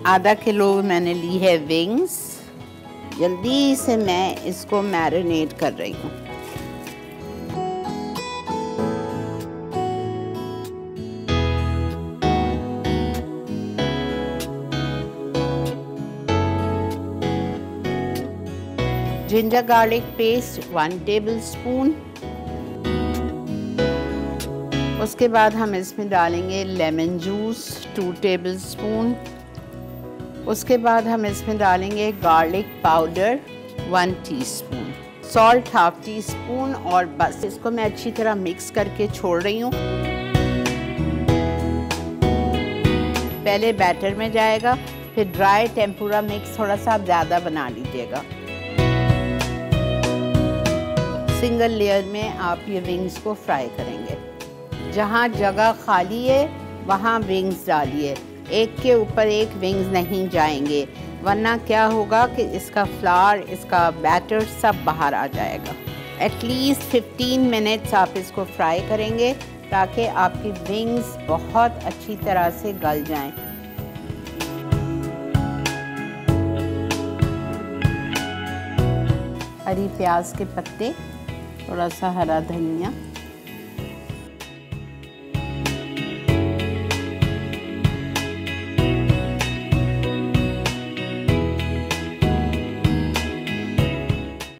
आधा किलो मैंने ली है विंग्स। जल्दी से मैं इसको मैरिनेट कर रही हूँ। Ginger garlic paste 1 tablespoon. उसके बाद हम इसमें डालेंगे लेमन जूस 2 टेबलस्पून। उसके बाद हम इसमें डालेंगे garlic powder 1 teaspoon, salt 1/2 teaspoon और बस इसको मैं अच्छी तरह मिक्स करके छोड़ रही हूँ। पहले बैटर में जाएगा, फिर ड्राई टेम्पुरा मिक्स थोड़ा सा आप ज़्यादा बना लीजिएगा। सिंगल लेयर में आप ये विंग्स को फ्राई करेंगे। जहाँ जगह खाली है वहाँ विंग्स डालिए, एक के ऊपर एक विंग्स नहीं जाएंगे, वरना क्या होगा कि इसका फ्लावर, इसका बैटर सब बाहर आ जाएगा। एटलीस्ट 15 मिनट्स आप इसको फ्राई करेंगे ताकि आपकी विंग्स बहुत अच्छी तरह से गल जाएं। हरी प्याज के पत्ते, थोड़ा सा हरा धनिया,